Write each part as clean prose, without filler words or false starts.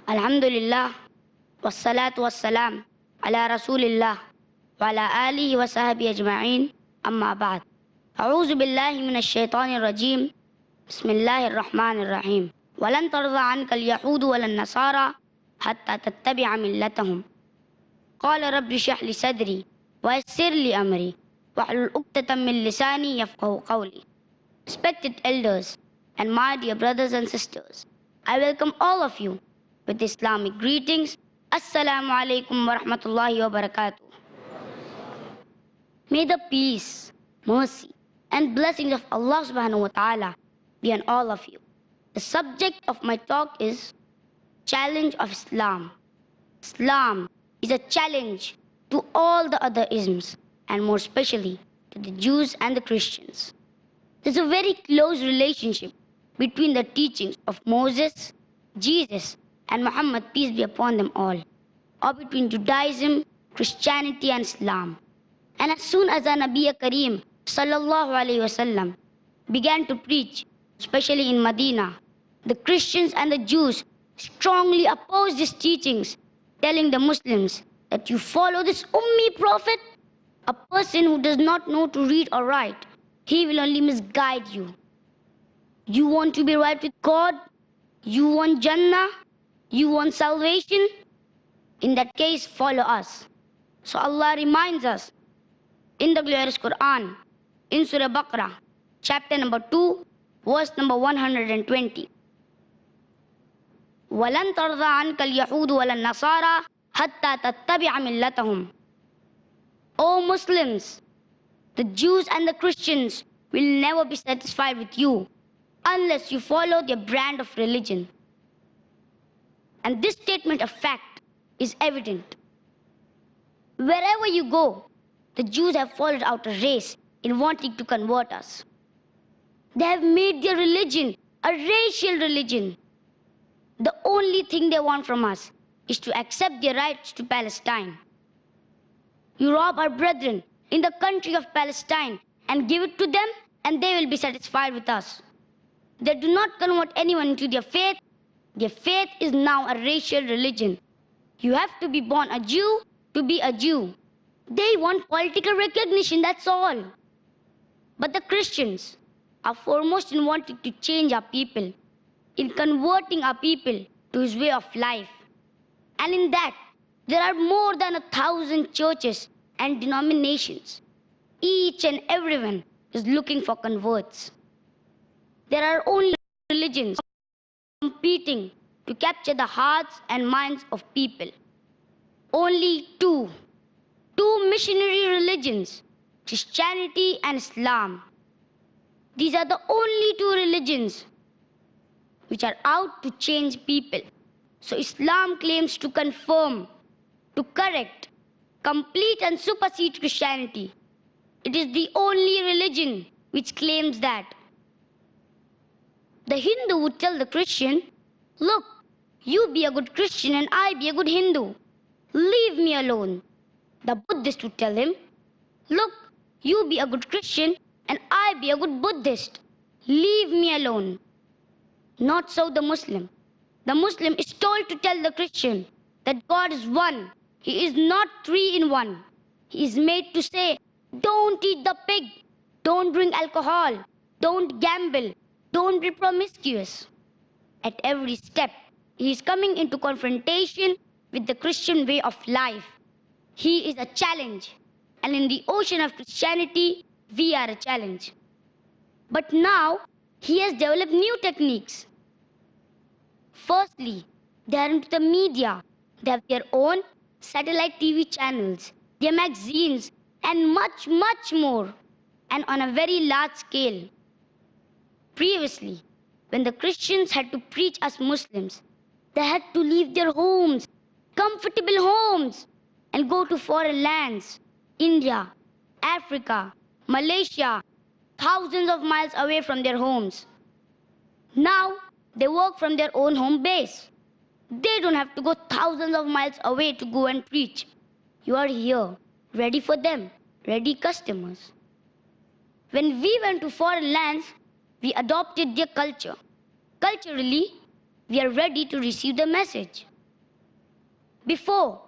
Alhamdulillah, wassalatu wassalam, ala rasulillah, wa ala alihi wa sahbihi ajma'in, amma ba'd. A'udhu billahi minash shaitanir rajim, bismillahir rahmanir rahim. Walan tarza anka al-yahudu walan nasara hatta tattabi'a millatahum. Qala rabbi shrah li sadri wa yassir li amri wahlul 'uqdatam min lisani yafqahu qawli. Respected elders and my dear brothers and sisters, I welcome all of you with Islamic greetings. Assalamu alaikum wa rahmatullahi wa barakatuh. May the peace, mercy, and blessings of Allah subhanahu wa ta'ala be on all of you. The subject of my talk is Challenge of Islam. Islam is a challenge to all the other isms, and more especially to the Jews and the Christians. There's a very close relationship between the teachings of Moses, Jesus, and Muhammad, peace be upon them all, or between Judaism, Christianity, and Islam. And as soon as our Nabi Kareem sallallahu alaihi wasallam began to preach, especially in Medina, the Christians and the Jews strongly opposed his teachings, telling the Muslims that you follow this Ummi prophet, a person who does not know to read or write. He will only misguide you. You want to be right with God? You want Jannah? You want salvation? In that case, follow us. So Allah reminds us in the glorious Quran, in Surah Baqarah, chapter number 2, verse number 120. وَلَن تَرْضَ عَنْكَ الْيَهُودُ وَلَا النَّصَارَى حَتَّى تَتَّبِعَ مِلَّتَهُمْ. O Muslims, the Jews and the Christians will never be satisfied with you unless you follow their brand of religion. And this statement of fact is evident. Wherever you go, the Jews have followed out a race in wanting to convert us. They have made their religion a racial religion. The only thing they want from us is to accept their rights to Palestine. You rob our brethren in the country of Palestine and give it to them, and they will be satisfied with us. They do not convert anyone into their faith. Their faith is now a racial religion. You have to be born a Jew to be a Jew. They want political recognition, that's all. But the Christians are foremost in wanting to change our people, in converting our people to his way of life. And in that, there are more than 1,000 churches and denominations. Each and everyone is looking for converts. There are only religions competing to capture the hearts and minds of people. Only two missionary religions, Christianity and Islam. These are the only two religions which are out to change people. So Islam claims to confirm, to correct, complete and supersede Christianity. It is the only religion which claims that. The Hindu would tell the Christian, look, you be a good Christian and I be a good Hindu. Leave me alone. The Buddhist would tell him, look, you be a good Christian and I be a good Buddhist. Leave me alone. Not so the Muslim. The Muslim is told to tell the Christian that God is one. He is not three in one. He is made to say, don't eat the pig, don't drink alcohol, don't gamble, don't be promiscuous. At every step, he is coming into confrontation with the Christian way of life. He is a challenge, and in the ocean of Christianity, we are a challenge. But now, he has developed new techniques. Firstly, they are into the media. They have their own satellite TV channels, their magazines, and much, much more, and on a very large scale. Previously, when the Christians had to preach us Muslims, they had to leave their homes, comfortable homes, and go to foreign lands, India, Africa, Malaysia, thousands of miles away from their homes. Now, they work from their own home base. They don't have to go thousands of miles away to go and preach. You are here, ready for them, ready customers. When we went to foreign lands, we adopted their culture. Culturally, we are ready to receive the message. Before,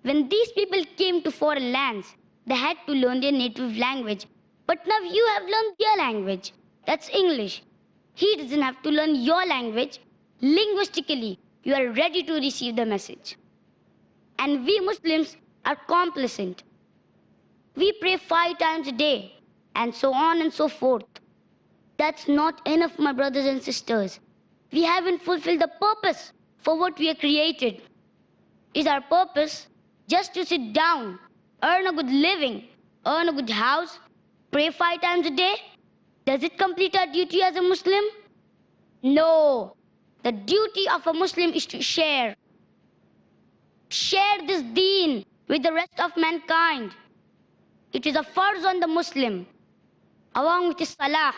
when these people came to foreign lands, they had to learn their native language. But now you have learned their language. That's English. He doesn't have to learn your language. Linguistically, you are ready to receive the message. And we Muslims are complacent. We pray 5 times a day, and so on and so forth. That's not enough, my brothers and sisters. We haven't fulfilled the purpose for what we are created. Is our purpose just to sit down, earn a good living, earn a good house, pray 5 times a day? Does it complete our duty as a Muslim? No. The duty of a Muslim is to share. Share this deen with the rest of mankind. It is a farz on the Muslim, along with his salah,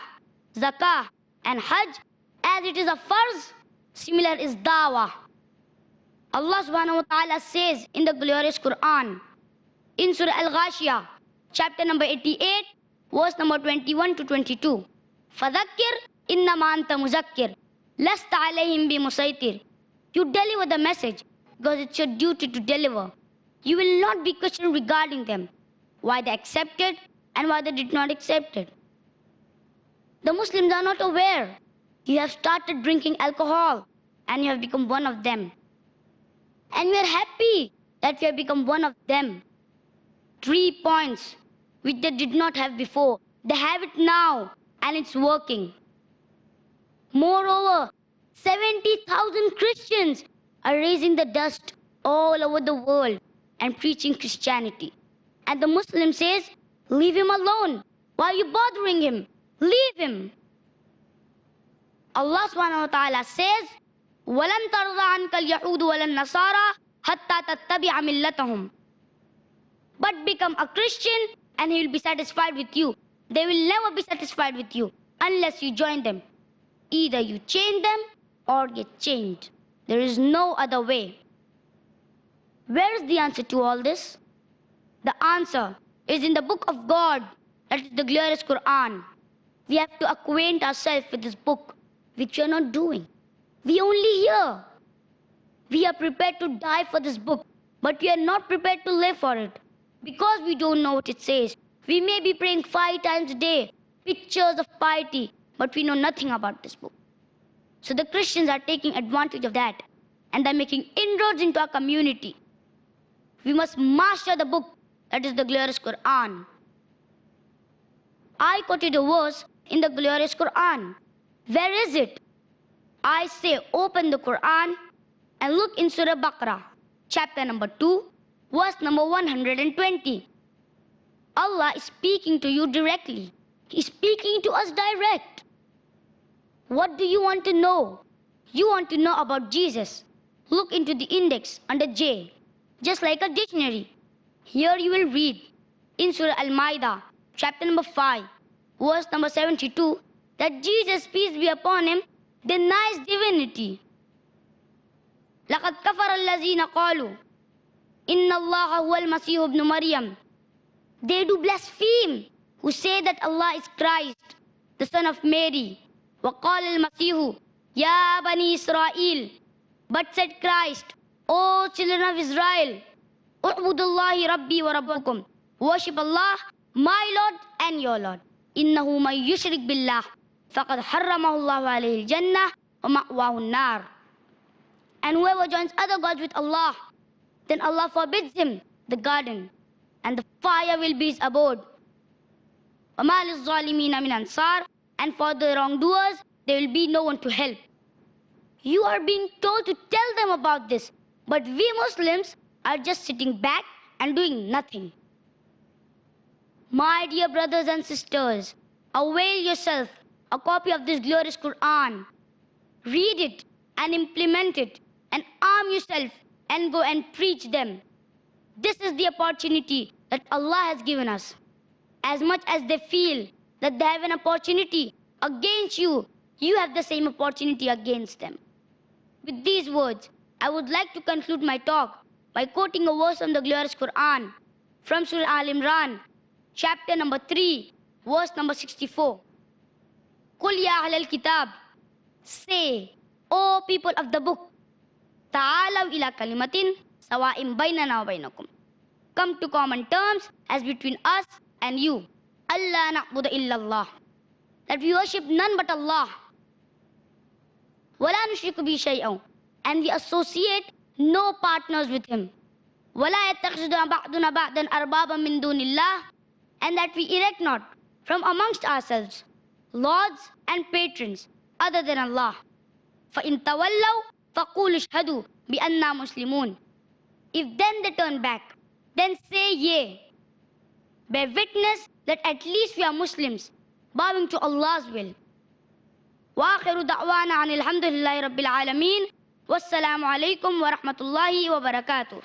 zakah, and hajj, as it is a farz, similar is dawah. Allah subhanahu wa ta'ala says in the glorious Quran, in Surah Al-Ghashiyah, chapter number 88, verse number 21 to 22. فَذَكِّرْ إِنَّمَا أَنْتَ مُذَكِّرْ لَسْتَ عَلَيْهِمْ بِمُسَيْطِرٍ. You deliver the message because it's your duty to deliver. You will not be questioned regarding them, why they accepted and why they did not accept it. The Muslims are not aware. You have started drinking alcohol and you have become one of them. And we are happy that we have become one of them. 3 points which they did not have before. They have it now and it's working. Moreover, 70,000 Christians are raising the dust all over the world and preaching Christianity. And the Muslim says, leave him alone. Why are you bothering him? Leave him. Allah subhanahu wa ta'ala says, وَلَنْ تَرْضَ عَنْكَ الْيَهُودُ وَلَا النَّصَارَى حَتَّى تَتَّبِعَ مِلَّتَهُمْ. But become a Christian and he will be satisfied with you. They will never be satisfied with you unless you join them. Either you change them or get changed. There is no other way. Where is the answer to all this? The answer is in the book of God, that is the glorious Quran. We have to acquaint ourselves with this book, which we are not doing. We only hear. We are prepared to die for this book, but we are not prepared to live for it. Because we don't know what it says. We may be praying 5 times a day, pictures of piety, but we know nothing about this book. So the Christians are taking advantage of that, and they're making inroads into our community. We must master the book, that is the glorious Quran. I quoted a verse in the glorious Quran. Where is it? I say, open the Quran and look in Surah Baqarah, chapter number 2, verse number 120. Allah is speaking to you directly. He's speaking to us direct. What do you want to know? You want to know about Jesus. Look into the index under J, just like a dictionary. Here you will read in Surah Al-Ma'idah, chapter number 5, verse number 72, that Jesus, peace be upon him, denies divinity. لَقَدْ كَفَرَ الَّذِينَ قَالُوا إِنَّ اللَّهَ هُوَ الْمَسِيحُ ابْنُ مَرْيَمَ. They do blaspheme who say that Allah is Christ, the son of Mary. وَقَالَ الْمَسِيحُ يَا بَنِي إِسْرَائِيلَ. But said Christ, O children of Israel, اُعْبُدُ اللَّهِ رَبِّي وَرَبَّكُمْ. Worship Allah, my Lord and your Lord. إِنَّهُ مَن يُشْرِكْ بِاللَّهِ فَقَدْ حَرَّمَهُ اللَّهُ عَلَيْهِ الْجَنَّةَ وَمَأْوَاهُ النَّارُ. And whoever joins other gods with Allah, then Allah forbids him the garden, and the fire will be his abode. وَمَا لِلظَّالِمِينَ مِنْ أَنصَارٍ. And for the wrongdoers, there will be no one to help. You are being told to tell them about this, but we Muslims are just sitting back and doing nothing. My dear brothers and sisters, avail yourself a copy of this glorious Quran. Read it and implement it and arm yourself and go and preach them. This is the opportunity that Allah has given us. As much as they feel that they have an opportunity against you, you have the same opportunity against them. With these words, I would like to conclude my talk by quoting a verse from the glorious Quran from Surah Al-Imran, chapter number 3, verse number 64. قُلْ يَا أَهْلَ الْكِتَابِ. Say, O people of the book, ta'alaw ila kalimatin sawa'in baynana wa baynakum. Come to common terms as between us and you. Allah na'budu illallah. That we worship none but Allah. Wala nushriku bi shay'an. And we associate no partners with Him. Wala yattakhiduna ba'duna ba'dan arbaban min dunillah. And that we erect not from amongst ourselves lords and patrons other than Allah. فَإِن تَوَلَّوْا فَقُولُوا اشْهَدُوا بِأَنَّا مُسْلِمُونَ. If then they turn back, then say yea. Bear witness that at least we are Muslims, bowing to Allah's will. وآخر دعوانا عن الحمد لله رب العالمين والسلام عليكم ورحمة الله وبركاته.